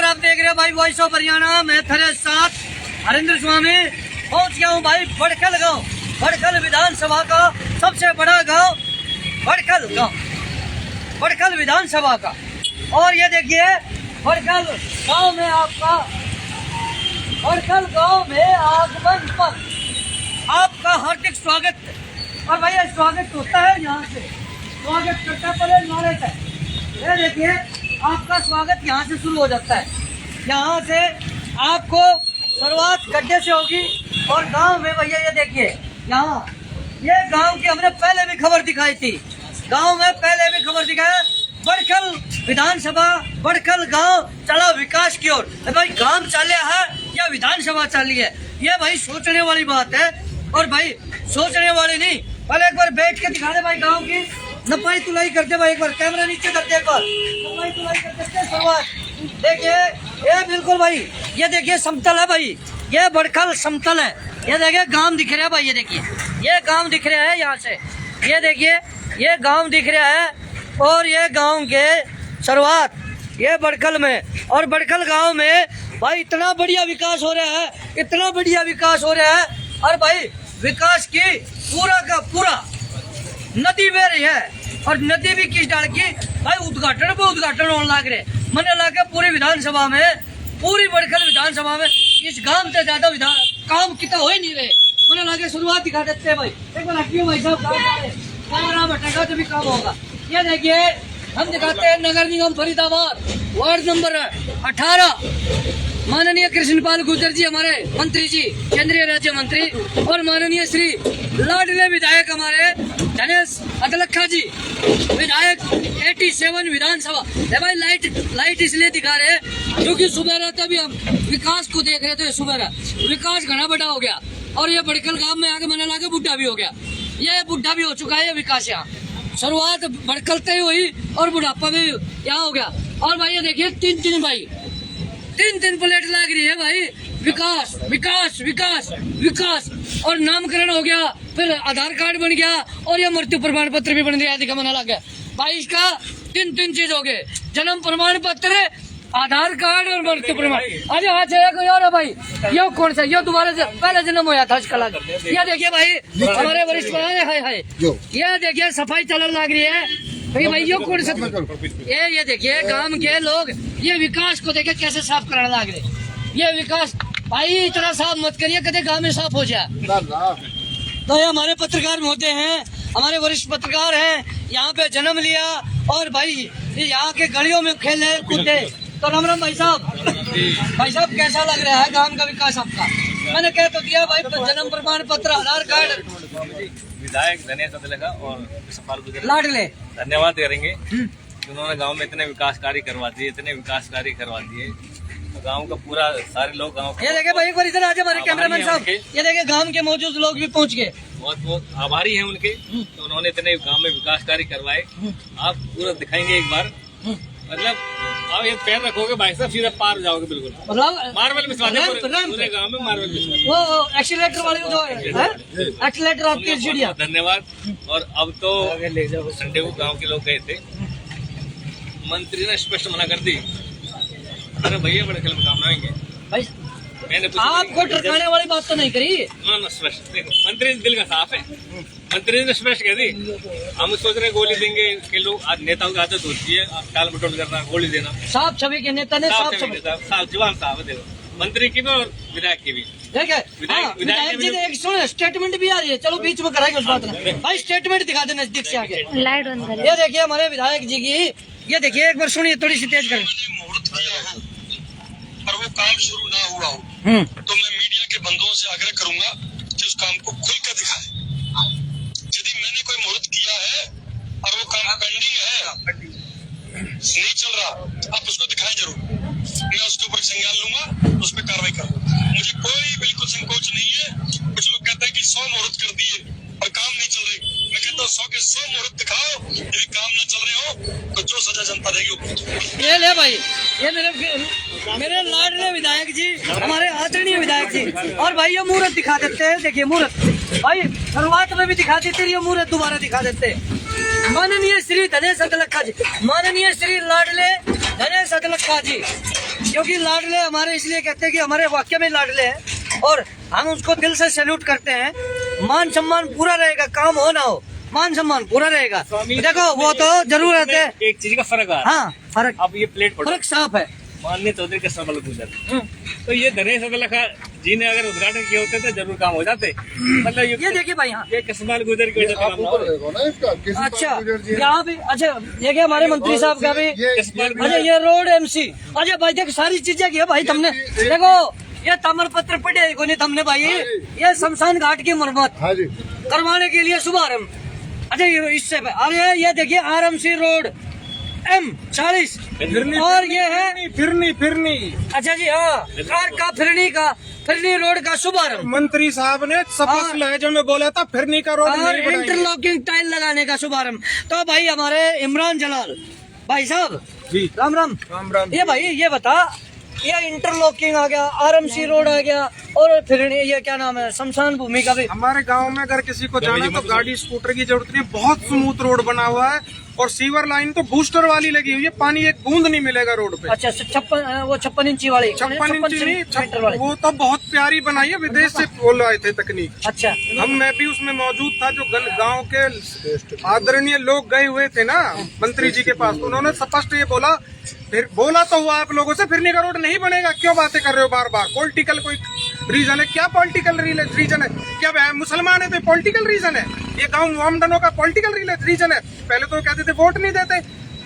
आप देख रहे हो भाई वॉइस ऑफ हरियाणा। मैं थरे साथ हरिंद्र स्वामी पहुंच गया हूँ भाई बड़खल गांव। बड़खल विधानसभा का सबसे बड़ा गांव बड़खल गांव, बड़खल विधानसभा का। और ये देखिए बड़खल गांव में आपका, बड़खल गांव में आगमन पर आपका हार्दिक स्वागत। और भैया स्वागत होता है यहाँ से, स्वागत करता पहले नारे से। ये देखिए आपका स्वागत यहाँ से शुरू हो जाता है। यहाँ से आपको शुरुआत गड्ढे से होगी। और गांव में भैया ये देखिए यहाँ, ये गांव की हमने पहले भी खबर दिखाई थी, गांव में पहले भी खबर दिखाया। बड़खल विधानसभा, बड़खल गांव चला विकास की ओर। भाई गांव चले है या विधानसभा चली है, ये भाई सोचने वाली बात है। और भाई सोचने वाली नहीं, पहले एक बार बैठ के दिखा दे भाई गांव की नपाई तुलाई करते भाई। एक बार कैमरा नीचे करते, एक बार नपाई तुलाई करते शुरुआत। देखिए ये बिल्कुल भाई, ये देखिए समतल है भाई, ये बड़खल समतल है। ये देखिए गांव दिख रहा है भाई, ये देखिए ये गांव दिख रहा है यहाँ से। ये देखिए ये गांव दिख रहा है और ये गांव के शुरुआत ये बड़खल में। और बड़खल गांव में भाई इतना बढ़िया विकास हो रहा है, इतना बढ़िया विकास हो रहा है। और भाई विकास की पूरा का पूरा नदी बह रही है। और नदी भी किस डाल की भाई, उद्घाटन पे उद्घाटन होने लग रहे। मैंने लगा पूरी विधानसभा में, पूरी बड़खल विधानसभा में इस गांव से ज्यादा काम कितना हो ही नहीं रहे। मैंने लगे शुरुआत दिखा देते हैं भाई। एक बार हटियो भाई साहब, कैमरा बटेगा तभी काम होगा। ये देखिए हम दिखाते हैं नगर निगम फरीदाबाद वार्ड नंबर 18, माननीय कृष्णपाल गुर्जर जी हमारे मंत्री जी, केंद्रीय राज्य मंत्री। और माननीय श्री लाडले विधायक हमारे धनेश अदलखा जी, विधायक 87 विधानसभा। भाई लाइट इसलिए दिखा रहे हैं क्योंकि सुबह तभी हम विकास को देख रहे थे। सुबह विकास घना बड़ा हो गया और ये बड़खल गांव में आके मैंने लगा बुढ़ा भी हो गया। ये बुढ़ा भी हो चुका है ये विकास। यहाँ शुरुआत बड़खल से ही हुई और बुढ़ापा भी यहाँ हो गया। और भाई ये देखिए तीन भाई तीन प्लेट लग रही है भाई। विकास विकास विकास विकास। और नामकरण हो गया, फिर आधार कार्ड बन गया और ये मृत्यु प्रमाण पत्र भी बन गया। दिखा मना लग गया भाई, इसका तीन चीज हो गए, जन्म प्रमाण पत्र, आधार कार्ड और मृत्यु प्रमाण। अरे आज कोई और है भाई, ये कौन सा, ये दोबारा से पहले जन्म हुआ था इसका लग। ये देखिए भाई हमारे वरिष्ठ है, ये देखिए सफाई चलने लग रही है भाई। ये कौन सा, ये देखिए गांव के लोग ये विकास को देखे कैसे साफ कराने लग रहे। ये विकास भाई इतना साफ मत करिए, कदे गांव में साफ हो जाए। तो ये हमारे पत्रकार महोदय हैं, हमारे वरिष्ठ पत्रकार हैं, यहाँ पे जन्म लिया और भाई यहाँ के गलियों में खेले कूदे। तो राम राम भाई साहब। भाई साहब कैसा लग रहा है गांव का विकास आपका? मैंने कह तो दिया भाई, जन्म प्रमाण पत्र, आधार कार्ड। विधायक धनेश अदलखा और कृष्णपाल गुर्जर लाडले धन्यवाद करेंगे, उन्होंने गांव में इतने विकास कार्य करवा दिए, इतने विकास कार्य करवा दिए। तो गांव का पूरा सारे लोग गांव, ये देखिए भाई एक बार इधर आज हमारे कैमरामैन साहब, ये देखिए गांव के मौजूद लोग भी पहुंच गए। बहुत बहुत आभारी हैं उनके। तो उन्होंने इतने गांव में विकास कार्य करवाए। आप पूरा दिखाएंगे एक बार, मतलब आप ये पैर रखोगे भाई साहब सीधा पार हो जाओगे बिल्कुल। मतलब मार्बल विश्वास पूरे गाँव में मार्बल विश्वास, वो एक्सीलेटर वाली जो है एक्सीलेटर आपकी सीढ़ियाँ। धन्यवाद। और अब तो संडे को गाँव के लोग गए थे, मंत्री ने स्पष्ट मना कर दी। अरे भैया बड़खल में काम आएंगे भाई, मैंने आपको टरकाने वाली बात तो नहीं करी ना। स्पष्ट देखो, मंत्री दिल का साफ है, मंत्री ने स्पष्ट कह दी। हम सोच रहे गोली देंगे कि लोग, आज नेताओं की आदत होती है टाल मटोल करना, गोली देना। साफ छवि के नेता ने साफ जुबान साफ है, देखो मंत्री की भी और विधायक की भी। ठीक है विधायक जी ने एक सुनो स्टेटमेंट भी आ रही है, चलो बीच में कराएंगे उस बात में। भाई स्टेटमेंट दिखा दे नजदीक से आगे। ये देखिए हमारे विधायक जी की, ये देखिए एक बार सुनिए, थोड़ी सी तेज करें। पर वो काम शुरू ना हुआ हो तो मैं मीडिया के बंधुओं से आग्रह करूंगा कि उस काम को खुलकर दिखाएं। यदि मैंने कोई मुहूर्त किया है और वो काम पेंडिंग है, नहीं चल रहा, आप उसको दिखाएं जरूर। मैं उसके ऊपर संज्ञान लूंगा, उस पर कार्रवाई करूंगा। मुझे कोई बिल्कुल संकोच नहीं है। कुछ लोग कहते हैं कि 100 मुहूर्त कर दिए और काम नहीं चल रहे। मैं कहता हूँ 100 के 100 मुहूर्त दिखाओ, यदि काम न चल रहे हो तो जो सजा जनता देगी। ये ले भाई, ये मेरे लाडले विधायक जी, हमारे आदरणीय विधायक जी। और भाई ये मुहूर्त दिखा देते हैं, देखिए मुहूर्त भाई शुरुआत में भी दिखा देते, ये मुहूर्त दोबारा दिखा देते। माननीय श्री धनेश अदलखा जी, माननीय श्री लाडले धनेश अदलखा जी, क्योंकि लाडले हमारे इसलिए कहते हैं कि हमारे वाक्य में लाडले हैं और हम उसको दिल से सैल्यूट करते हैं। मान सम्मान पूरा रहेगा, काम हो ना हो, मान सम्मान पूरा रहेगा। देखो वो तो जरूर रहते हैं, एक चीज का फर्क आ रहा है। हाँ फर्क, अब ये प्लेट पढ़ो। फर्क साफ है। माननीय चौधरी कृष्णपाल गुर्जर, तो ये धनेश अदलखा जी ने अगर उद्घाटन किए होते तो जरूर काम हो जाते। मतलब ये देखिए भाई, हाँ ये कृष्णपाल गुर्जर की वजह से काम ना हो। अच्छा यहाँ भी, अच्छा ये क्या हमारे मंत्री साहब का भी, कृष्णपाल अच्छा ये रोड MC, अच्छा भाई देख सारी चीजें की है भाई तुमने। देखो ये ताम्र पत्र पढ़े को नहीं तुमने भाई, ये शमशान घाट की मरम्मत करवाने के लिए शुभारम्भ। अच्छा ये इससे, अरे ये देखिए RMC रोड M40 और ये है फिरनी अच्छा जी, हाँ कार का फिरनी रोड का शुभारम्भ। मंत्री साहब ने स्पष्ट लहजे में बोला था फिरनी का रोड और नहीं बनाएंगे। इंटरलॉकिंग टाइल लगाने का शुभारम्भ। तो भाई हमारे इमरान जलाल भाई साहब जी, राम राम। राम राम। ये भाई ये बता, ये इंटरलॉकिंग आ गया, RMC रोड आ गया और फिर ये क्या नाम है, शमशान भूमि का भी। हमारे गांव में अगर किसी को जाना तो गाड़ी स्कूटर की जरूरत नहीं, बहुत स्मूथ रोड बना हुआ है और सीवर लाइन तो बूस्टर वाली लगी हुई है, पानी एक बूंद नहीं मिलेगा रोड पे। अच्छा 56 इंची वाली, 56 इंची नहीं, मीटर वाली। वो तो बहुत प्यारी बनाई है, विदेश से बोल रहे थे तकनीक। अच्छा मैं भी उसमें मौजूद था, जो गांव के आदरणीय लोग गए हुए थे ना मंत्री जी के पास, उन्होंने स्पष्ट ये बोला, फिर बोला तो हुआ आप लोगों से फिरनी का रोड नहीं बनेगा, क्यों बातें कर रहे हो बार बार, पॉलिटिकल कोई रीजन है क्या? पॉलिटिकल रीजन है क्या? मुसलमान है तो पॉलिटिकल रीजन है? ये गांव मोहम्मदनों का पॉलिटिकल रीजन है? पहले तो कहते थे वोट नहीं देते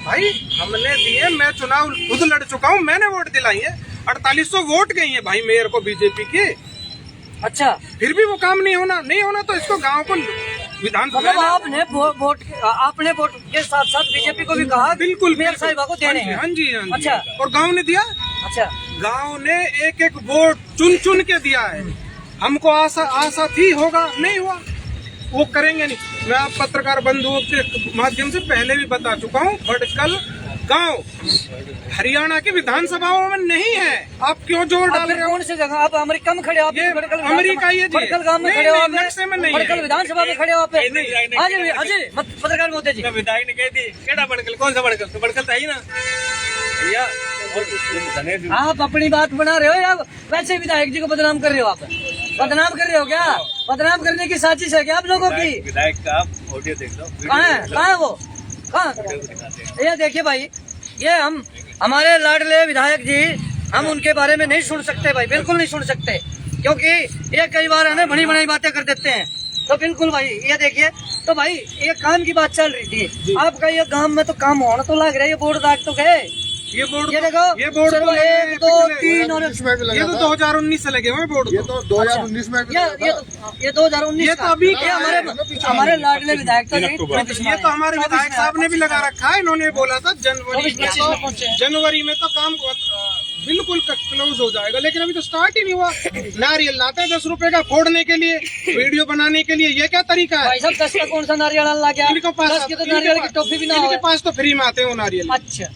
भाई, हमने दिए, मैं चुनाव खुद लड़ चुका हूँ, मैंने वोट दिलाई है, 4800 वोट गई है भाई मेयर को बीजेपी के। अच्छा फिर भी वो काम नहीं होना तो इसको गांव को विधानसभा मतलब आपने वोट के साथ साथ बीजेपी को भी कहा बिल्कुल मेयर साहिबा को देने हैं। हाँ जी। अच्छा और गांव ने दिया, अच्छा गांव ने एक एक वोट चुन के दिया है। हमको आशा थी होगा, नहीं हुआ, वो करेंगे नहीं। मैं आप पत्रकार बंधुओं के माध्यम से पहले भी बता चुका हूँ, भटकल गांव हरियाणा की विधानसभाओं में नहीं है। आप क्यों जोर डाल रहे हो? कौन सी जगह? आप अमेरिका में खड़े हो, आप ये अमेरिका, ये भटकल गांव में खड़े हो, आप नक्शे में नहीं है। भटकल विधानसभा में खड़े हो आप। अजय पत्रकार महोदय जी, विधायक ने कह दी केड़ा भड़कल, कौन सा भड़कल? तो भड़कल था ही ना भैया। आप अपनी बात बना रहे हो या वैसे विधायक जी को बदनाम कर रहे हो? आप बदनाम कर रहे हो क्या? बदनाम करने की साजिश है क्या आप लोगों की? विधायक का ऑडियो देख लो। कहाँ है वो? कहाँ? ये देखिए भाई, ये हमारे लाडले विधायक जी, हम उनके बारे में नहीं सुन सकते भाई, बिल्कुल नहीं सुन सकते, क्योंकि ये कई बार हमें बड़ी बड़ी बातें कर देते हैं। तो बिल्कुल भाई ये देखिए, तो भाई ये काम की बात चल रही थी आपका, ये गांव में तो काम होना तो लग रहा है, ये बोर्ड दाग तो गए, ये बोर्ड, ये देखो, ये बोर्ड चलो 1 2 3 और ये तो 2019 से लगे हुए बोर्ड, ये तो 2019 में भी ये 2019 ये तो अभी हमारे लाडले विधायक तो नहीं, ये तो हमारे विधायक साहब ने भी लगा रखा है। इन्होंने बोला था जनवरी में तो काम बिल्कुल क्लोज हो जाएगा, लेकिन अभी तो स्टार्ट ही नहीं हुआ। नारियल लाते हैं 10 रुपए का फोड़ने के लिए, वीडियो बनाने के लिए, ये क्या तरीका है? भाई साहब 10 का कौन सा नारियल ला गया? इनके पास, 10 की तो नारियल की टोपी भी ना हो। इनके पास तो फ्री में आते हो नारियल। अच्छा,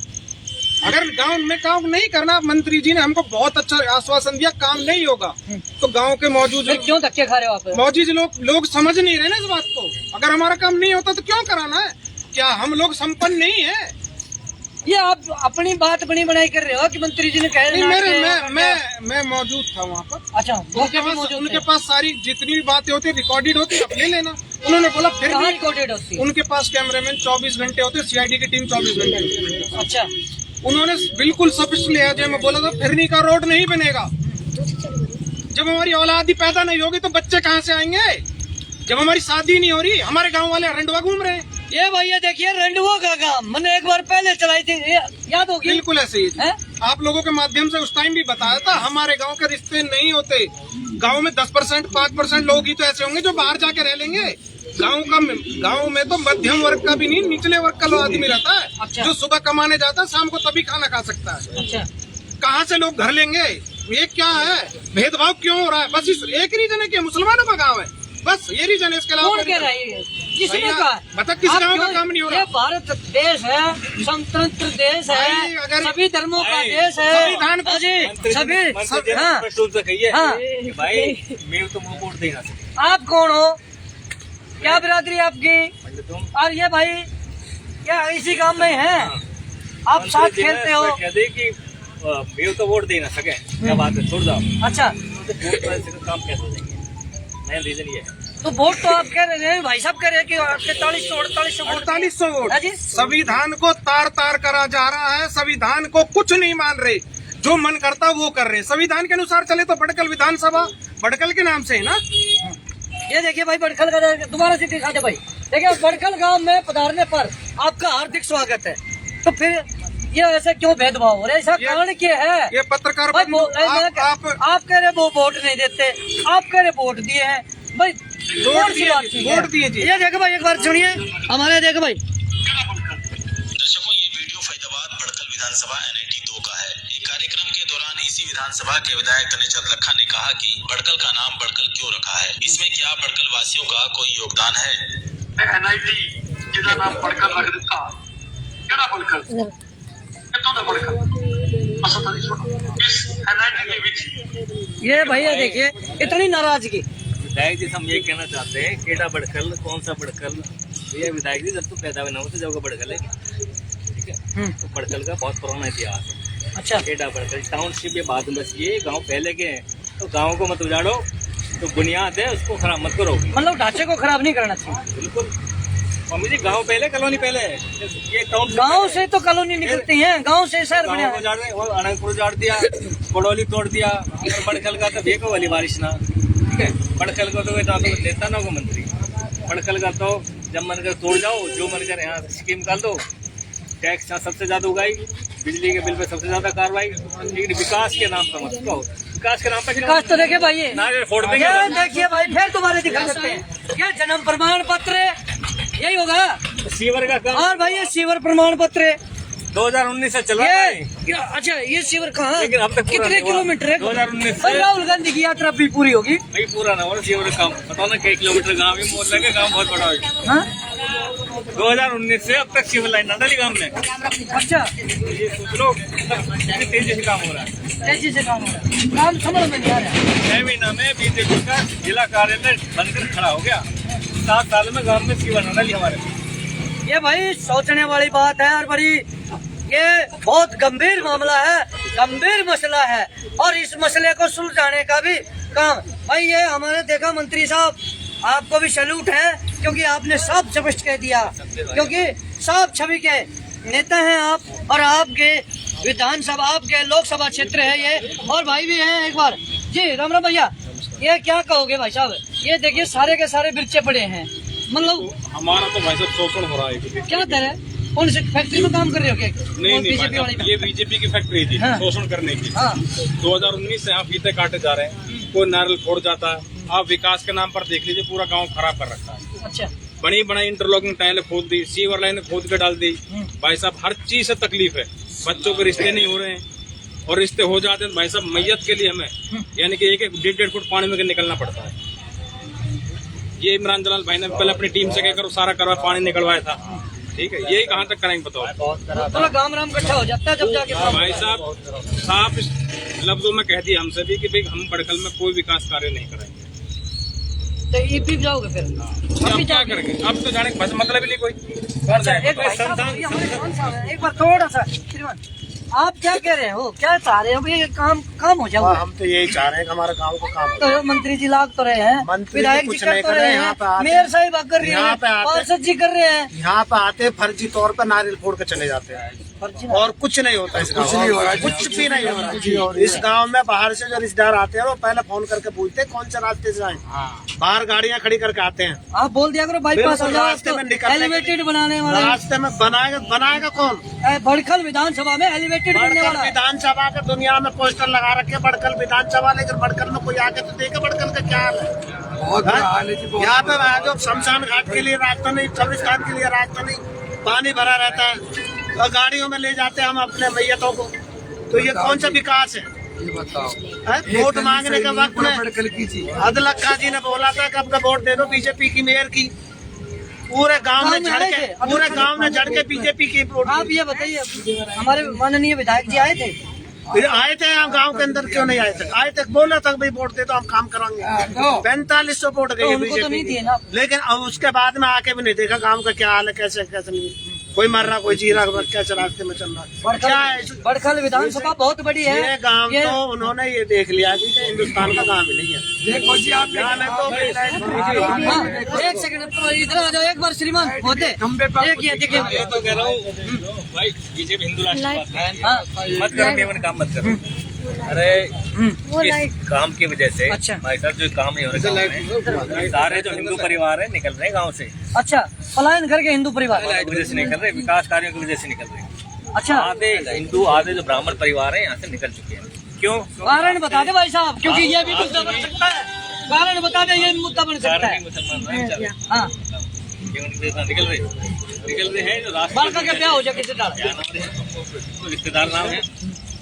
अगर गांव में काम नहीं करना, मंत्री जी ने हमको बहुत अच्छा आश्वासन दिया, काम नहीं होगा, तो गांव के मौजूद क्यों धक्के खा रहे हो आप? मौजूद लोग समझ नहीं रहे ना इस बात को। अगर हमारा काम नहीं होता तो क्यों कराना है? क्या हम लोग संपन्न नहीं है? ये आप अपनी बात बनी बनाई कर रहे हो कि मंत्री जी ने कहा? मैं मौजूद था वहाँ पर। अच्छा, उनके पास सारी जितनी भी बातें होती है रिकॉर्डेड होती है, आप ले लेना। उन्होंने बोला फिर भी रिकॉर्डेड होती है। उनके पास कैमरामैन 24 घंटे होते, CID की टीम 24 घंटे होती है। अच्छा, उन्होंने बिल्कुल स्पष्ट लिहाजे में बोला था फिरनी का रोड नहीं बनेगा। जब हमारी औलाद ही पैदा नहीं होगी तो बच्चे कहाँ से आएंगे? जब हमारी शादी नहीं हो रही, हमारे गांव वाले रंडवा घूम रहे हैं। ये भैया देखिए रंडवा का काम मैंने एक बार पहले चलाई थी, याद होगी? बिल्कुल ऐसे ही है? आप लोगों के माध्यम से उस टाइम भी बताया था, हमारे गांव के रिश्ते नहीं होते। गांव में 10% 5% लोग ही तो ऐसे होंगे जो बाहर जाके रह लेंगे। गांव में तो मध्यम वर्ग का भी नहीं, निचले वर्ग का आदमी रहता है। अच्छा। जो सुबह कमाने जाता है शाम को तभी खाना खा सकता है। अच्छा, कहाँ से लोग घर लेंगे? ये क्या है? भेदभाव क्यों हो रहा है? बस इस एक रीजन है कि मुसलमानों का गाँव है, बस ये रीजन है। इसके अलावा कह रहा है? किसने कहा? बता किस गाँव का काम नहीं हो रहा? ये भारत देश है, स्वतंत्र देश है, अगर सभी धर्मों का देश है, संविधान को सभी। हाँ, भाई मैं तो मुंह मोड़ देगा। आप कौन हो? क्या बिरादरी आपकी? और ये भाई क्या इसी काम में है? आप साथ खेलते हो? कहते कि व्यू तो वोट दे ना सके, क्या बात है, छोड़ दो। अच्छा, तो वोट तो ऐसे काम कैसे हो जाएंगे? मेन रीजन ये है। तो वोट तो आप कह रहे हैं, भाई साहब कह रहे हैं कि 4300 वोट 4800 वोट। हाँ जी। संविधान को तार तार करा जा रहा है, संविधान को कुछ नहीं मान रहे, जो मन करता वो कर रहे। संविधान के अनुसार चले तो बड़कल विधानसभा बड़कल के नाम से है ना। ये देखिए भाई, बड़खल का दोबारा से दिखा दे भाई। देखिए, बड़खल गांव में पधारने पर आपका हार्दिक स्वागत है। तो फिर ये ऐसा क्यों भेदभाव हो रहा है? ऐसा कारण क्या है? ये पत्रकार भाई, आप कह रहे वो वोट नहीं देते, आप कह रहे वोट दिए हैं भाई, वोट दिए जी। ये देखो भाई, एक बार सुनिए हमारे, देखो भाई। दर्शकों, ये वीडियो फैजाबाद बड़कल विधानसभा NIT 2 का है। एक कार्यक्रम के दौरान इसी विधानसभा के विधायक तनेचंद लखा ने कहा कि बड़कल का नाम बड़कल क्यों रखा है, इसमें क्या बड़कल वासियों का कोई योगदान है? NIT जिदा नाम बड़कल रख दिता, केड़ा बड़कल कितों दा बड़कल असा तो सुनो इस NIT के विच ये भैया देखिए, इतनी नाराजगी। विधायक जी, हम ये कहना चाहते हैं, केड़ा बड़कल, कौन सा बड़कल? भैया विधायक जी, जब तो पैदा हुए ना हो तो जब बड़कल है, ठीक है। तो बड़कल का बहुत पुराना इतिहास है। अच्छा, केड़ा बड़कल टाउनशिप, ये बाद में बस ये गांव पहले के हैं, तो गांव को मत उजाड़ो, तो बुनियाद है उसको खराब मत करो। मतलब ढांचे को खराब नहीं करना चाहिए। बिल्कुल। मम्मी जी, गांव पहले, कॉलोनी पहले है, ये टाउन गांव से तो कॉलोनी निकलती है, गांव से शहर बना गांव को है। उजाड़ रहे, और अनंतपुर उजाड़ दिया, बड़ौली तोड़ दिया, और बड़कल का तो देखो वाली बारिश ना, ठीक है। बड़कल को तो नेता ना को मंत्री, बड़कल का तो जब मन कर तोड़ जाओ, जो मन कर यहाँ स्कीम निकाल दो, टैक्स यहाँ सबसे ज्यादा उगाई, बिजली के बिल पे सबसे ज्यादा कार्रवाई, लेकिन विकास के नाम पर मत कहो। विकास के नाम पर विकास तो देखे भाई, ये नारियल फोड़ देंगे। ये देखिए भाई, फिर तुम्हारे दिखा सकते हैं, ये जन्म प्रमाण पत्र यही होगा। सीवर का काम, और भाई ये सीवर प्रमाण पत्र 2019 से चल रहा है। अच्छा, ये सीवर कहाँ, लेकिन अब तक पूरा कितने नहीं हुआ। किलोमीटर है? 2019 से भाई राहुल गांधी की यात्रा भी पूरी होगी। भाई पूरा ना हो सीवर का काम, बताओ ना कई किलोमीटर गाँव है, मोहल्ले के गाँव बहुत बड़ा है। हाँ? 2019 से अब तक सीवर लाइन ना डाली गाँव में। अच्छा, ये सोच लो कितनी तेजी से काम हो रहा है। तेजी से काम हो रहा है, काम समझ में नहीं आ रहा है। 6 महीना में बीजेपी का जिला कार्यालय बनकर खड़ा हो गया, 7 साल में गाँव में सीवर ना डाली हमारे। ये भाई सोचने वाली बात है, और बड़ी ये बहुत गंभीर मामला है, गंभीर मसला है, और इस मसले को सुलझाने का भी काम भाई, ये हमारे देखा मंत्री साहब, आपको भी सैल्यूट है, क्योंकि आपने साफ स्पष्ट कह दिया, क्योंकि साफ छवि के नेता हैं आप, और आपके विधानसभा, आपके लोकसभा क्षेत्र है ये, और भाई भी हैं। एक बार जी, राम राम भैया, ये क्या कहोगे भाई साहब? ये देखिए सारे के सारे बिरचे पड़े हैं, मतलब हमारा तो भाई साहब शोषण हो रहा है। क्या तरह, कौन सी फैक्ट्री में काम कर रहे हो क्या? नहीं बीजेपी वाली ये बीजेपी की फैक्ट्री थी, हाँ। शोषण करने की। हाँ। 2019 से यहाँ फीते काटे जा रहे हैं, कोई नारियल फोड़ जाता है। आप विकास के नाम पर देख लीजिए, पूरा गांव खराब कर रखा है। अच्छा, बनी बनाई इंटरलॉकिंग टाइलें खोद दी, सीवर लाइन खोद के डाल दी। भाई साहब हर चीज से तकलीफ है, बच्चों के रिश्ते नहीं हो रहे हैं, और रिश्ते हो जाते हैं भाई साहब मैयत के लिए हमें यानी कि 1-1, 1.5 फुट पानी में निकलना पड़ता है। ये इमरान जलाल भाई ने पहले अपनी टीम से कहकर सारा करवा पानी निकलवाया था, ठीक है। यही कहाँ तक कराएंगे बताओ? थोड़ा गाँव राम इकट्ठा हो जाता है जब जाके भाई साहब साफ लफ्जों में कह दिया हमसे भी कि भाई हम बड़कल में कोई विकास कार्य नहीं कराएंगे। तो ये भी जाओगे फिर? अब क्या करेंगे? अब तो जाने का बस मतलब ही नहीं कोई। कौन जाएगा? एक भाई साहब, ये हमारे कौन सा है? एक बार थोड़ा सा श्रीमान, आप क्या कह रहे हो, क्या चाह रहे हो? ये काम हो जाओ। हम तो यही चाह रहे हैं कि हमारा गांव को काम हो। तो मंत्री जी लाग तो रहे हैं, मंत्री विधायक जी कुछ कर नहीं तो कर रहे रहे हैं, यहाँ पे हैं, आते मेयर साहिब कर रहे यहाँ हैं, पे आते- पार्षद जी कर रहे हैं। यहाँ पे आते फर्जी तौर पर नारियल फोड़ के चले जाते हैं, और कुछ नहीं होता इस गाँव में, कुछ भी नहीं हो रहा है। इस गांव में बाहर से जो रिश्तेदार आते हैं वो पहले फोन करके पूछते हैं कौन से रास्ते से जाएं। बाहर गाड़ियाँ खड़ी करके आते हैं, आप बोल दिया करो बाईपास बिल्कुल रास्ते में निकलने के लिए। एलिवेटेड बनाने वाला रास्ते में बनाएगा कौन? बड़खल विधानसभा में एलिवेटेड बनने बड़कल वाला है। विधानसभा के दुनिया में पोस्टर लगा रखे बड़कल विधानसभा, लेकिन बड़कल में कोई आके तो देखे बड़कल का क्या हाल है। यहाँ पे जो शमशान घाट के लिए रास्ता नहीं, कब्रिस्तान के लिए रास्ता नहीं, पानी भरा रहता है, और गाड़ियों में ले जाते हैं हम अपने मैयतों को। तो ये कौन सा विकास है? वोट मांगने के वक्त में अदलक्का जी ने बोला था कि अपना वोट दे दो बीजेपी की मेयर की, पूरे गांव में झड़ के बीजेपी की वोट। आप ये बताइए, हमारे माननीय विधायक जी आए थे? आए थे हम गांव के अंदर, क्यों नहीं आए थे? आए थे, बोला था भाई वोट दे तो हम काम कराएंगे। 4500 वोट गए उनको तो नहीं दिए ना। लेकिन अब उसके बाद में आके भी नहीं देखा गांव का क्या हाल है, कैसे नहीं। कोई मर रहा कोई जी रहा, कैसे रास्ते में चल रहा है। क्या है बड़खल विधानसभा बहुत बड़ी है। ये गांव ये- तो उन्होंने ये देख लिया कि हिंदुस्तान का काम ही नहीं है। देखो जी आप हाँ, एक सेकंड इधर आ जाओ एक बार श्रीमान होते देखिए देखिए। ये तो कह रहा हूँ भाई, बीजेपी हिंदू राष्ट्र पार्टी है, हाँ, मत करो केवल काम मत करो। अरे इस काम की वजह से अच्छा। भाई साहब जो काम नहीं हो रहा है, सारे जो हिंदू परिवार है निकल रहे हैं गाँव से, अच्छा पलायन करके हिंदू परिवार। की वजह से निकल रहे, विकास कार्यों की वजह से निकल रहे। अच्छा आधे हिंदू आधे जो ब्राह्मण परिवार है यहाँ से निकल चुके हैं। क्यों? कारण बता दे भाई साहब, क्योंकि ये भी मुद्दा बन सकता है। कारण बता दे, ये मुद्दा बन सकता कारण है। ही मुसलमान हैं बेचारे। हाँ, निकल रहे हैं जो राष्ट्र बालका का ब्याह हो जाए किसी तरह। तो रिश्तेदार नाम है,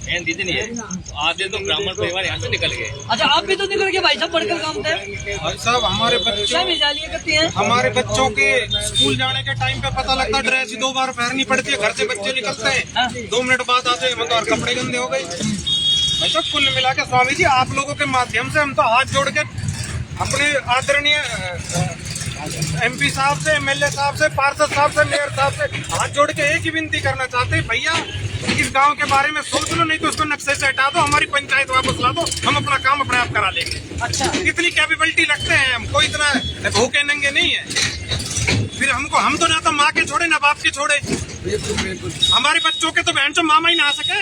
बहन दीदी नहीं है, तो आधे तो ब्राह्मण परिवार यहाँ से निकल गए। अच्छा आप भी तो निकल गए भाई साहब, बढ़कर काम थे। भाई साहब हमारे बच्चों क्या मिजालियाँ करती हैं। हमारे बच्चों के स्कूल जाने के टाइम पे पता लगता है, ड्रेस ही 2 बार पहननी पड़ती है। घर से बच्चे निकलते हाँ। हैं 2 मिनट बाद आते हैं मतलब कपड़े गंदे हो गए। भाई साहब कुल मिला के स्वामी जी आप लोगों के माध्यम से हम तो हाथ जोड़ के अपने आदरणीय MP साहब से, MLA साहब से, पार्षद साहब से, मेयर साहब से हाथ जोड़ के एक ही विनती करना चाहते हैं, भैया इस गांव के बारे में सोच लो, नहीं तो उसको नक्शे से हटा दो, हमारी पंचायत वापस ला दो, हम अपना काम अपने आप करा लेंगे। अच्छा इतनी कैपेबिलिटी रखते हैं हम, कोई इतना भूखे नंगे नहीं है। फिर हम तो ना तो माँ के छोड़े ना बाप के छोड़े। हमारे बच्चों के तो बहन चो मामा ही ना आ सके,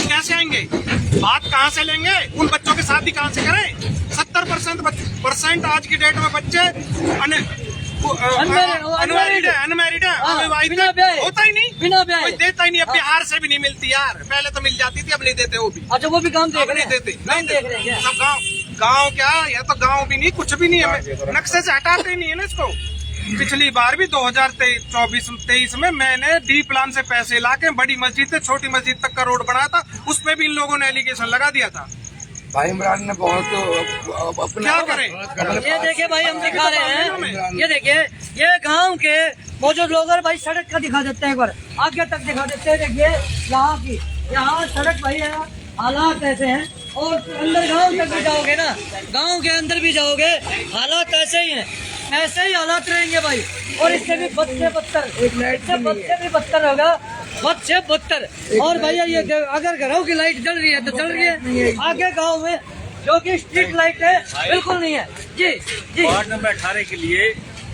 कैसे आएंगे? बात कहाँ से लेंगे? उन बच्चों के शादी कहाँ से करें? 70% आज की डेट में बच्चे अनमैरिड है, अनमैरिड है, अविवाहित बिना है। ब्याह। होता ही नहीं, बिना ब्याह। कोई देता ही नहीं। अब बिहार से भी नहीं मिलती यार, पहले तो मिल जाती थी, अब नहीं देते वो भी। अच्छा वो भी काम देख अब रहे नहीं हैं। देते, काम देख रहे हैं क्या? सब गाँव क्या, या तो गाँव भी नहीं, कुछ भी नहीं है, नक्शे से हटाते ही नहीं है ना इसको। पिछली बार भी 2024-23 में मैंने डी प्लान से पैसे लाके बड़ी मस्जिद से छोटी मस्जिद तक का रोड बनाया था, उस पे भी इन लोगों ने एलिगेशन लगा दिया था। भाई इमरान ने बहुत अपने क्या करें? ये देखिए भाई हम दिखा रहे हैं, ये देखिए ये गांव के मौजूद लोग और भाई सड़क का दिखा देते हैं, एक बार आगे तक दिखा देते हैं। देखिए यहाँ की, यहाँ सड़क भाई है, हालात ऐसे हैं। और अंदर गांव तक भी जाओगे ना, गांव के अंदर भी जाओगे, हालात ऐसे ही हैं, ऐसे ही हालात रहेंगे भाई। और इससे भी बदतर, इससे बदतर भी बदतर होगा, बद से बदतर। और भैया ये अगर घरों की लाइट जल रही है तो जल रही है, आगे गांव में जो कि स्ट्रीट लाइट है बिल्कुल नहीं है। जी जी वार्ड नंबर 18 के लिए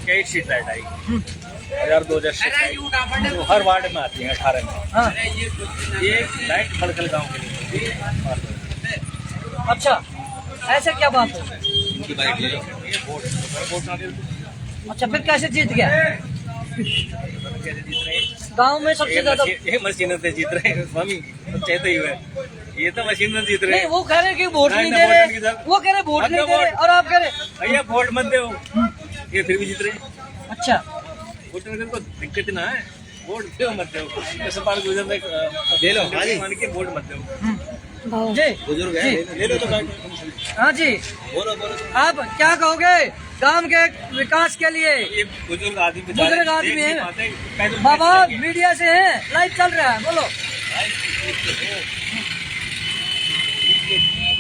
कई स्ट्रीट लाइट आई, 2000 स्ट्रीट लाइट तो हर वार्ड में आती है 18 में। हाँ ये लाइट बड़खल गाँव के लिए। अच्छा ऐसे क्या बात है? अच्छा फिर कैसे जीत गया गांव में सबसे ज्यादा? ये मशीन से जीत रहे हैं स्वामी, कहते ही हुए ये तो मशीन से जीत रहे नहीं हैं। वो कह रहे कि वोट नहीं दे वोट नहीं रहे, दे- वो कह रहे वोट नहीं दे रहे और आप कह रहे भैया वोट मत दो, ये फिर भी जीत रहे हैं। अच्छा। वोट में तो दिक्कत ना है, वोट दो मत दो, जैसे पाल गुजर में ले लो मान के वोट मत दो। जी बुजुर्ग जी ले लो तो हाँ जी, आप क्या कहोगे गांव के विकास के लिए? ये बुजुर्ग आदमी बुजुर्ग आदमी है बाबा, मीडिया से है, लाइव चल रहा है, बोलो।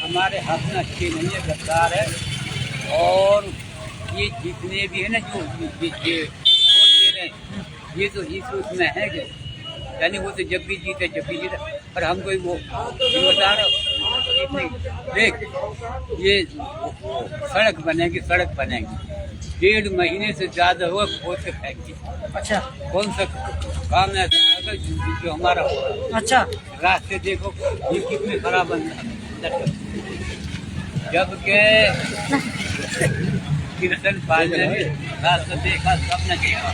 हमारे हाथ में अच्छी नहीं है, गद्दार है। और ये जितने भी है ना जो वोट दे रहे हैं, ये तो इस उसमें है कि यानी वो तो जब भी जीते पर हम कोई वो जिम्मेदार नहीं। देख ये सड़क बनेगी, 1.5 महीने से ज्यादा हुआ खोद के फेंकी। अच्छा कौन सा काम ऐसा आएगा जो हमारा होगा? अच्छा रास्ते देखो ये कितने खराब बन जब के कीर्तन पालने रास्ता देखा सब न देखा,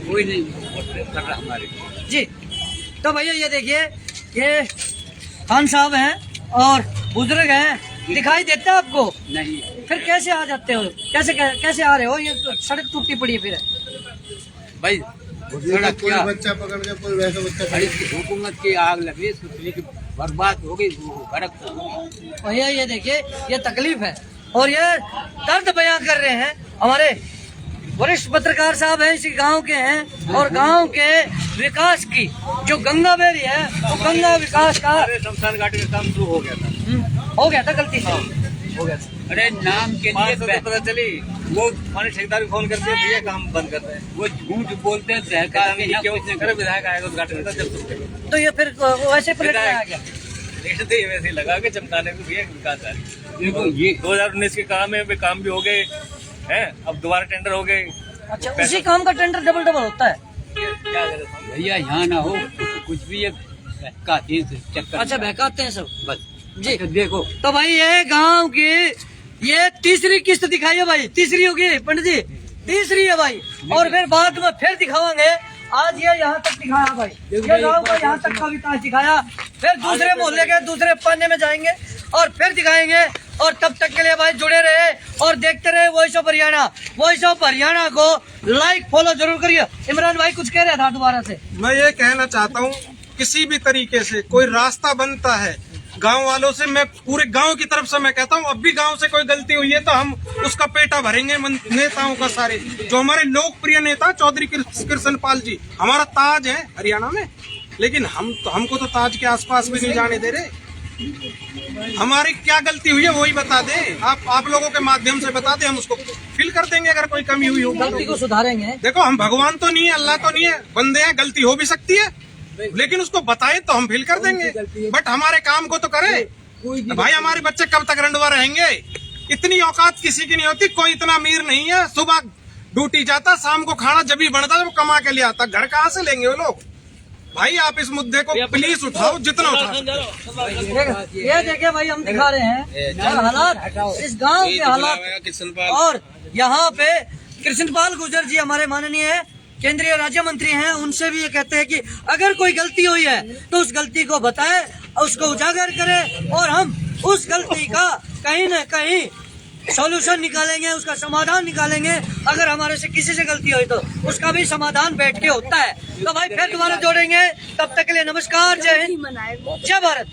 कोई नहीं कर रहा हमारे। जी तो भैया ये देखिए, ये खान साहब हैं और बुजुर्ग हैं, दिखाई देता है आपको? नहीं फिर कैसे आ जाते हो? कैसे आ रहे हो? ये तो सड़क टूटी पड़ी है। फिर भाई सड़क क्या बच्चा पकड़ के कोई वैसा बच्चा भाई हुकूमत की आग लगी, सोचने की बर्बाद हो गई, भैया ये देखिए ये तकलीफ है और ये दर्द बयां कर रहे हैं हमारे वरिष्ठ पत्रकार साहब हैं, इसी गांव के हैं। और गांव के विकास की जो गंगा बेरी है, वो गंगा विकास का शमशान घाटी का काम शुरू हो गया था, हो गया था गलती से, हो गया था। अरे नाम के लिए 500 पता चली वो हमारे ठेकेदार को फोन करते हैं भैया काम बंद कर रहे हैं। वो झूठ बोलते हैं सहकार के यहाँ क्यों कुछ नहीं करे विधायक आएगा उद्घाटन करता जब तक तो ये फिर वैसे पलट में आ गया। रेट दे वैसे ही लगा के चमकाने को भैया विकास आ रही। देखो ये 2019 के काम है, काम भी हो गए हैं, अब दोबारा टेंडर हो गए। अच्छा, उसी काम का टेंडर डबल होता है। क्या करें हम? भैया यहाँ ना हो कुछ भी ये काती से चक्कर अच्छा, बहकाते हैं सब। बस जी। तो देखो तो भाई ये गांव की ये तीसरी किस्त दिखाई है भाई, तीसरी होगी पंडित जी, तीसरी है भाई। और फिर बाद में फिर दिखावांगे। आज ये यहाँ तक दिखाया भाई, ये गांव का यहाँ तक का विकास दिखाया। फिर दूसरे मोहल्ले के दूसरे पाने में जाएंगे और फिर दिखाएंगे। और तब तक के लिए भाई जुड़े रहे और देखते रहे voice of Haryana. Voice of Haryana को लाइक फॉलो जरूर करिए। इमरान भाई कुछ कह रहा था दोबारा से। मैं ये कहना चाहता हूँ, किसी भी तरीके से कोई रास्ता बनता है गांव वालों से, मैं पूरे गांव की तरफ से मैं कहता हूँ, अब भी गांव से कोई गलती हुई है तो हम उसका पेटा भरेंगे नेताओं का। सारे जो हमारे लोकप्रिय नेता चौधरी कृष्ण पाल जी हमारा ताज है हरियाणा में, लेकिन हमको तो ताज के आसपास भी नहीं जाने दे रहे। हमारी क्या गलती हुई है वही बता दें, आप लोगों के माध्यम से बता दें, हम उसको फिल कर देंगे अगर कोई कमी हुई होगी। गलती को सुधारेंगे। देखो हम भगवान तो नहीं है, अल्लाह तो नहीं है, बंदे हैं, गलती हो भी सकती है, लेकिन उसको बताएं तो हम फिल कर देंगे। बट हमारे काम को तो करे भाई। हमारे बच्चे कब तक रंडवा रहेंगे? इतनी औकात किसी की नहीं होती, कोई इतना अमीर नहीं है। सुबह ड्यूटी जाता, शाम को खाना जब ही बनता जब कमा के ले आता, घर कहाँ से लेंगे वो लोग? भाई आप इस मुद्दे को प्लीज उठाओ, जितना उठा सकते। ये देखिए भाई, हम दिखा रहे हैं हालात, इस गांव के हालात। और यहाँ पे कृष्णपाल गुर्जर जी हमारे माननीय केंद्रीय राज्य मंत्री हैं, उनसे भी ये कहते हैं कि अगर कोई गलती हुई है तो उस गलती को बताएं, उसको उजागर करें और हम उस गलती का कहीं न कहीं सॉल्यूशन निकालेंगे, उसका समाधान निकालेंगे। अगर हमारे से किसी से गलती हुई तो उसका भी समाधान बैठ के होता है। तो भाई फिर दोबारा जोड़ेंगे, तब तक के लिए नमस्कार, जय हिंद, जय भारत।